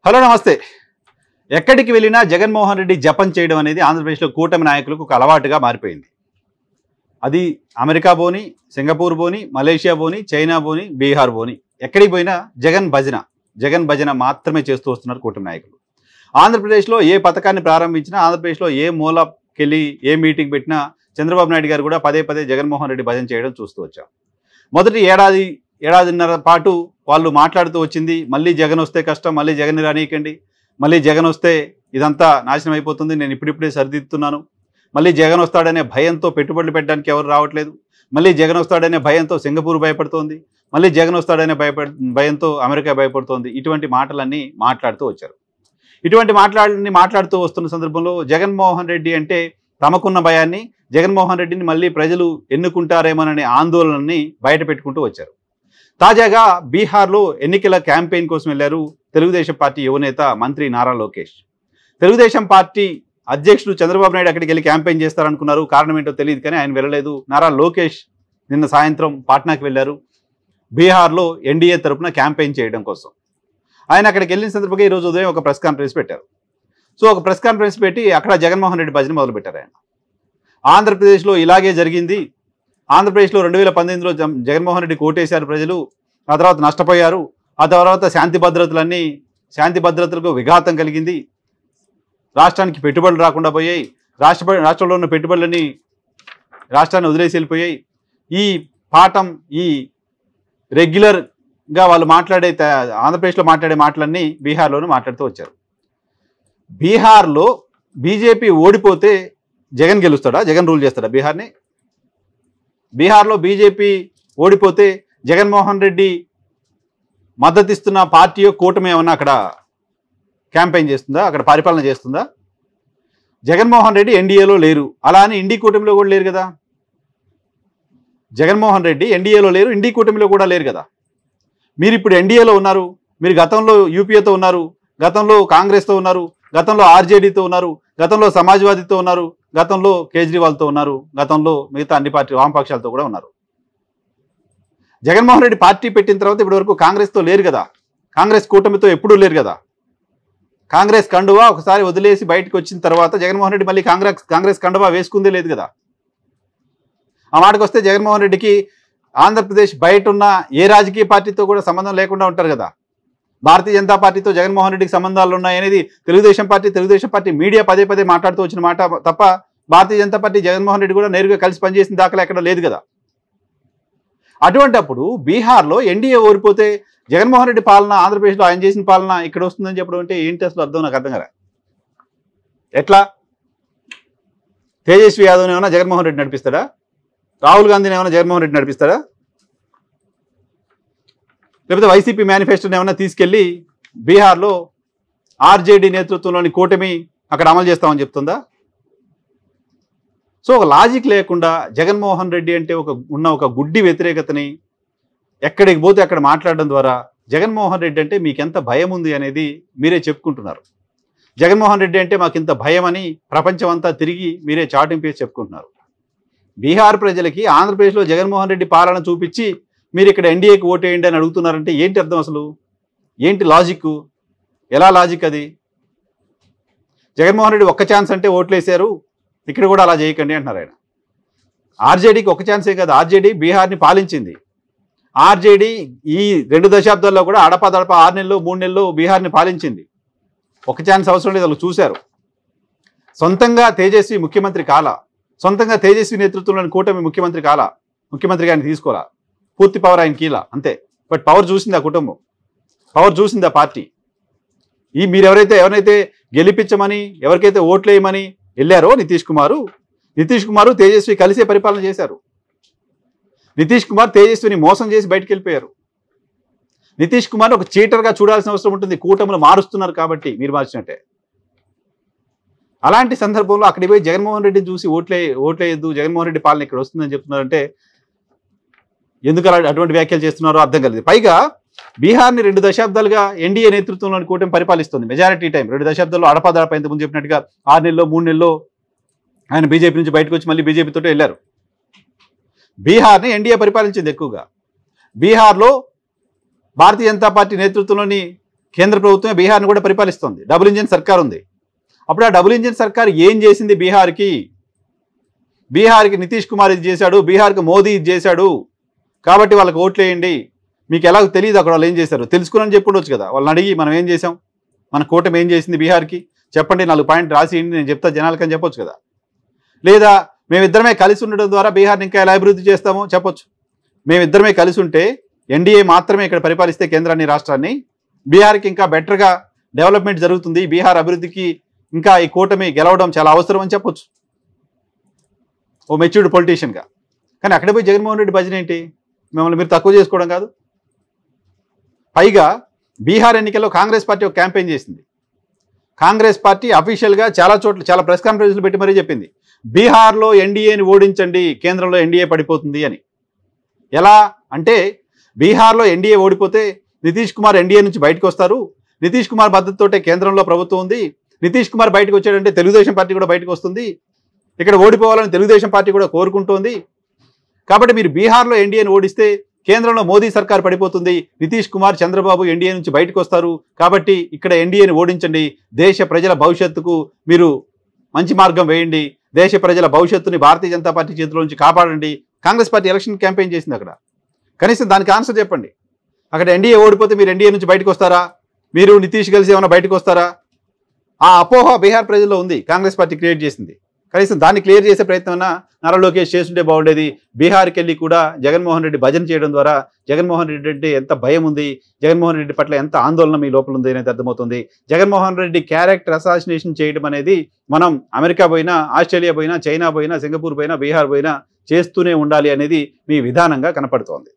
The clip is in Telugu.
హలో నమస్తే. ఎక్కడికి వెళ్ళినా జగన్మోహన్ రెడ్డి జపం చేయడం అనేది ఆంధ్రప్రదేశ్లో కూటమి నాయకులకు ఒక అలవాటుగా మారిపోయింది. అది అమెరికా పోని, సింగపూర్ పోని, మలేషియా పోని, చైనా పోని, బీహార్ పోని, ఎక్కడికి పోయినా జగన్ భజన మాత్రమే చేస్తూ వస్తున్నారు కూటమి నాయకులు. ఆంధ్రప్రదేశ్లో ఏ పథకాన్ని ప్రారంభించినా, ఆంధ్రప్రదేశ్లో ఏ మూలకెళ్ళి ఏ మీటింగ్ పెట్టినా చంద్రబాబు నాయుడు గారు కూడా పదే పదే జగన్మోహన్ రెడ్డి భజన చేయడం చూస్తూ వచ్చాం. మొదటి ఏడాదిన్నర పాటు వాళ్ళు మాట్లాడుతూ వచ్చింది, మళ్ళీ జగన్ వస్తే కష్టం, మళ్ళీ జగన్ రానీయకండి, మళ్ళీ జగన్ వస్తే ఇదంతా నాశనం అయిపోతుంది, నేను ఇప్పుడిప్పుడే సరిదిద్దుతున్నాను, మళ్ళీ జగన్ వస్తాడనే భయంతో పెట్టుబడులు పెట్టడానికి ఎవరు రావట్లేదు, మళ్ళీ జగన్ వస్తాడనే భయంతో సింగపూర్ భయపడుతోంది, మళ్ళీ జగన్ వస్తాడనే భయంతో అమెరికా భయపడుతోంది. ఇటువంటి మాటలన్నీ మాట్లాడుతూ వచ్చారు. ఇటువంటి మాట్లాడుతూ వస్తున్న సందర్భంలో జగన్మోహన్ రెడ్డి అంటే తమకున్న భయాన్ని, జగన్మోహన్ రెడ్డిని మళ్ళీ ప్రజలు ఎన్నుకుంటారేమోననే ఆందోళనని బయట పెట్టుకుంటూ వచ్చారు. తాజాగా బీహార్లో ఎన్నికల క్యాంపెయిన్ కోసం వెళ్లారు తెలుగుదేశం పార్టీ యువనేత మంత్రి నారా లోకేష్. తెలుగుదేశం పార్టీ అధ్యక్షుడు చంద్రబాబు నాయుడు అక్కడికి వెళ్ళి క్యాంపెయిన్ చేస్తారనుకున్నారు. కారణం ఏంటో తెలియదు కానీ ఆయన వెళ్ళలేదు. నారా లోకేష్ నిన్న సాయంత్రం పాట్నాకి వెళ్ళారు బీహార్లో ఎన్డీఏ తరఫున క్యాంపెయిన్ చేయడం కోసం. ఆయన అక్కడికి వెళ్ళిన సందర్భంగా ఈరోజు ఉదయం ఒక ప్రెస్ కాన్ఫరెన్స్ పెట్టారు. సో ఒక ప్రెస్ కాన్ఫరెన్స్ పెట్టి అక్కడ జగన్మోహన్ రెడ్డి భజన మొదలుపెట్టారు. ఆయన ఆంధ్రప్రదేశ్లో ఇలాగే జరిగింది, ఆంధ్రప్రదేశ్లో 2018లో జగన్మోహన్ రెడ్డి కోటేశారు ప్రజలు, ఆ తర్వాత నష్టపోయారు, ఆ తర్వాత శాంతి భద్రతలకు విఘాతం కలిగింది, రాష్ట్రానికి పెట్టుబడులు రాకుండా పోయాయి, రాష్ట్రంలో ఉన్న పెట్టుబడులని రాష్ట్రాన్ని వదిలేసి వెళ్ళిపోయాయి. ఈ పాఠం ఈ రెగ్యులర్గా వాళ్ళు ఆంధ్రప్రదేశ్లో మాట్లాడే మాటలన్నీ బీహార్లోనూ మాట్లాడుతూ వచ్చారు. బీహార్లో బీజేపీ ఓడిపోతే జగన్ గెలుస్తాడా, జగన్ రూల్ చేస్తాడా బీహార్ని? బీహార్లో బీజేపీ ఓడిపోతే జగన్మోహన్ రెడ్డి మద్దతిస్తున్న పార్టీ కూటమి ఏమన్నా అక్కడ క్యాంపెయిన్ చేస్తుందా, అక్కడ పరిపాలన చేస్తుందా? జగన్మోహన్ రెడ్డి ఎన్డీఏలో లేరు, అలా అని ఇండి కూటమిలో కూడా లేరు కదా. జగన్మోహన్ రెడ్డి ఎన్డీఏలో లేరు, ఇండి కూటమిలో కూడా లేరు కదా. మీరు ఇప్పుడు ఎన్డీఏలో ఉన్నారు, మీరు గతంలో యూపీఏతో ఉన్నారు, గతంలో కాంగ్రెస్తో ఉన్నారు, గతంలో ఆర్జేడీతో ఉన్నారు, గతంలో సమాజ్వాదీతో ఉన్నారు, గతంలో కేజ్రీవాల్తో ఉన్నారు, గతంలో మిగతా అన్ని వామపక్షాలతో కూడా ఉన్నారు. జగన్మోహన్ రెడ్డి పార్టీ పెట్టిన తర్వాత ఇప్పటివరకు కాంగ్రెస్తో లేరు కదా, కాంగ్రెస్ కూటమితో ఎప్పుడూ లేరు కదా. కాంగ్రెస్ కండువా ఒకసారి వదిలేసి బయటకు వచ్చిన తర్వాత జగన్మోహన్ రెడ్డి మళ్ళీ కాంగ్రెస్ కండువా వేసుకుందే లేదు కదా. ఆ మాటకు వస్తే జగన్మోహన్ రెడ్డికి ఆంధ్రప్రదేశ్ బయట ఉన్న ఏ రాజకీయ పార్టీతో కూడా సంబంధం లేకుండా ఉంటారు కదా. భారతీయ జనతా పార్టీతో జగన్మోహన్ రెడ్డికి సంబంధాలు ఉన్నాయనేది తెలుగుదేశం పార్టీ మీడియా పదే పదే మాట్లాడుతూ వచ్చిన మాట తప్ప భారతీయ జనతా పార్టీ జగన్మోహన్ రెడ్డి కూడా నేరుగా కలిసి పనిచేసిన దాఖలా ఎక్కడ లేదు కదా. అటువంటప్పుడు బీహార్లో ఎన్డీఏ ఓడిపోతే జగన్మోహన్ రెడ్డి పాలన, ఆంధ్రప్రదేశ్లో ఆయన చేసిన పాలన ఇక్కడ వస్తుందని చెప్పడం అంటే ఏంటి అసలు అర్థం? నాకు అర్థం కదా. ఎట్లా తేజస్వి యాదవ్ని ఏమైనా జగన్మోహన్ రెడ్డి నడిపిస్తాడా? రాహుల్ గాంధీని ఏమైనా జగన్మోహన్ రెడ్డి నడిపిస్తాడా? లేకపోతే వైసీపీ మేనిఫెస్టోని ఏమైనా తీసుకెళ్ళి బీహార్లో ఆర్జేడీ నేతృత్వంలోని కూటమి అక్కడ అమలు చేస్తామని చెప్తుందా? సో ఒక లాజిక్ లేకుండా జగన్మోహన్ రెడ్డి అంటే ఉన్న ఒక గుడ్డి వ్యతిరేకతని ఎక్కడికి పోతే అక్కడ మాట్లాడడం ద్వారా జగన్మోహన్ రెడ్డి అంటే మీకెంత భయం ఉంది అనేది మీరే చెప్పుకుంటున్నారు. జగన్మోహన్ రెడ్డి అంటే మాకింత భయం అని ప్రపంచం అంతా తిరిగి మీరే చాటింపేసి చెప్పుకుంటున్నారు. బీహార్ ప్రజలకి ఆంధ్రప్రదేశ్లో జగన్మోహన్ రెడ్డి పాలన చూపించి మీరు ఇక్కడ ఎన్డీఏకి ఓటేయండి అని అడుగుతున్నారంటే ఏంటి అర్థం? అసలు ఏంటి లాజిక్? ఎలా లాజిక్ అది? జగన్మోహన్ రెడ్డి ఒక్క ఛాన్స్ అంటే ఓట్లేశారు, ఇక్కడ కూడా అలా చేయకండి అంటున్నారు ఆయన. ఆర్జేడీకి ఒక ఛాన్సే కదా, ఆర్జేడీ బీహార్ని పాలించింది. ఆర్జేడీ ఈ 2 దశాబ్దాల్లో కూడా అడపాదడప 6 నెలలు 3 నెలలు బీహార్ని పాలించింది. ఒక ఛాన్స్ అవసరం లేదు, వాళ్ళు చూశారు. సొంతంగా తేజస్వి ముఖ్యమంత్రి కాల, సొంతంగా తేజస్వి నేతృత్వంలోని కూటమి ముఖ్యమంత్రి గారిని తీసుకోవాలా, పూర్తి పవర్ ఆయన కీలా అంతే. బట్ పవర్ చూసింది ఆ కుటుంబం, పవర్ చూసింది ఆ పార్టీ. మీరు ఎవరైతే గెలిపించమని, ఎవరికైతే ఓట్లేయమని వెళ్ళారో నితీష్ కుమారు తేజస్వి కలిసే పరిపాలన చేశారు. నితీష్ కుమార్ తేజస్విని మోసం చేసి బయటకు వెళ్ళిపోయారు. నితీష్ కుమార్ ఒక చీటర్గా చూడాల్సిన అవసరం ఉంటుంది, కూటములు మారుస్తున్నారు కాబట్టి మీరు మార్చినట్టే. అలాంటి సందర్భంలో అక్కడికి పోయి జగన్మోహన్ రెడ్డిని చూసి ఓట్లేయద్దు, జగన్మోహన్ రెడ్డి పాలన ఇక్కడ వస్తుందని చెప్తున్నారంటే ఎందుకు అటువంటి వ్యాఖ్యలు చేస్తున్నారో అర్థం కలిగింది. పైగా బీహార్ని 2 దశాబ్దాలుగా ఎన్డీఏ నేతృత్వంలోని కూటమి పరిపాలిస్తుంది. మెజారిటీ టైం 2 దశాబ్దాల్లో అడపాదడప ఇంతకుముందు చెప్పినట్టుగా 6 నెలల్లో 3 నెలల్లో ఆయన బీజేపీ నుంచి బయటకు వచ్చి మళ్ళీ బీజేపీతో వెళ్ళారు. బీహార్ని ఎన్డీఏ పరిపాలించింది ఎక్కువగా. బీహార్లో భారతీయ జనతా పార్టీ నేతృత్వంలోని కేంద్ర ప్రభుత్వమే బీహార్ని కూడా పరిపాలిస్తుంది. డబుల్ ఇంజిన్ సర్కార్ ఉంది. అప్పుడు ఆ డబుల్ ఇంజిన్ సర్కార్ ఏం చేసింది బీహార్కి? బీహార్కి నితీష్ కుమార్ ఇది చేశాడు, బీహార్కి మోదీ ఇది చేశాడు, కాబట్టి వాళ్ళకి ఓట్లు వేయండి. మీకు ఎలాగో తెలియదు అక్కడ వాళ్ళు ఏం చేశారు, తెలుసుకుని చెప్పుకోవచ్చు కదా. వాళ్ళని అడిగి మనం ఏం చేసాం, మన కూటమి ఏం చేసింది బీహార్కి చెప్పండి, 4 పాయింట్ రాసి నేను చెప్తా జనాలకని చెప్పొచ్చు కదా. లేదా మేమిద్దరమే కలిసి ఉండడం ద్వారా బీహార్ని ఇంకా ఎలా అభివృద్ధి చేస్తామో చెప్పొచ్చు. మేమిద్దరమే కలిసి ఉంటే ఎన్డీఏ మాత్రమే ఇక్కడ పరిపాలిస్తే కేంద్రాన్ని రాష్ట్రాన్ని, బీహార్కి ఇంకా బెటర్గా డెవలప్మెంట్ జరుగుతుంది, బీహార్ అభివృద్ధికి ఇంకా ఈ కూటమి గెలవడం చాలా అవసరం అని చెప్పొచ్చు ఓ మెచ్యూర్డ్ పొలిటీషియన్గా. కానీ అక్కడ పోయి జగన్మోహన్ రెడ్డి భజన ఏంటి? మిమ్మల్ని మీరు తక్కువ చేసుకోవడం కాదు. పైగా బీహార్ ఎన్నికల్లో కాంగ్రెస్ పార్టీ ఒక క్యాంపెయిన్ చేసింది. కాంగ్రెస్ పార్టీ అఫీషియల్గా చాలా చోట్ల చాలా ప్రెస్ కాన్ఫరెన్స్లు పెట్టి మరీ చెప్పింది, బీహార్లో ఎన్డీఏని ఓడించండి, కేంద్రంలో ఎన్డీఏ పడిపోతుంది అని. ఎలా అంటే బీహార్లో ఎన్డీఏ ఓడిపోతే నితీష్ కుమార్ ఎన్డీఏ నుంచి బయటకు వస్తారు, నితీష్ కుమార్ మద్దతుతోటే కేంద్రంలో ప్రభుత్వం ఉంది, నితీష్ కుమార్ బయటకు వచ్చాడంటే తెలుగుదేశం పార్టీ కూడా బయటకు వస్తుంది, ఇక్కడ ఓడిపోవాలని తెలుగుదేశం పార్టీ కూడా కోరుకుంటోంది. కాబట్టి మీరు బీహార్లో ఎన్డీఏని ఓడిస్తే కేంద్రంలో మోదీ సర్కార్ పడిపోతుంది, నితీష్ కుమార్ చంద్రబాబు ఎన్డీఏ నుంచి బయటకు వస్తారు, కాబట్టి ఇక్కడ ఎన్డీఏని ఓడించండి, దేశ ప్రజల భవిష్యత్తుకు మీరు మంచి మార్గం వేయండి, దేశ ప్రజల భవిష్యత్తుని భారతీయ జనతా పార్టీ చేతిలో నుంచి కాపాడండి. కాంగ్రెస్ పార్టీ ఎలక్షన్ క్యాంపెయిన్ చేసింది అక్కడ. కనీసం దానికి ఆన్సర్ చెప్పండి. అక్కడ ఎన్డీఏ ఓడిపోతే మీరు ఎన్డీఏ నుంచి బయటకు వస్తారా, మీరు నితీష్ కలిసి ఏమైనా బయటకు వస్తారా? ఆ అపోహ బీహార్ ప్రజల్లో ఉంది, కాంగ్రెస్ పార్టీ క్రియేట్ చేసింది. కనీసం దాన్ని క్లియర్ చేసే ప్రయత్నం నారా లోకేష్ చేస్తుంటే బాగుండేది. బీహార్కి వెళ్ళి కూడా జగన్మోహన్ రెడ్డి భజన చేయడం ద్వారా జగన్మోహన్ రెడ్డి అంటే ఎంత భయం ఉంది, జగన్మోహన్ రెడ్డి పట్ల ఎంత ఆందోళన మీ లోపల ఉంది అనేది అర్థమవుతుంది. జగన్మోహన్ రెడ్డి క్యారెక్టర్ అసాసినేషన్ చేయడం అనేది మనం అమెరికా పోయినా, ఆస్ట్రేలియా పోయినా, చైనా పోయినా, సింగపూర్ పోయినా, బీహార్ పోయినా చేస్తూనే ఉండాలి అనేది మీ విధానంగా కనపడుతోంది.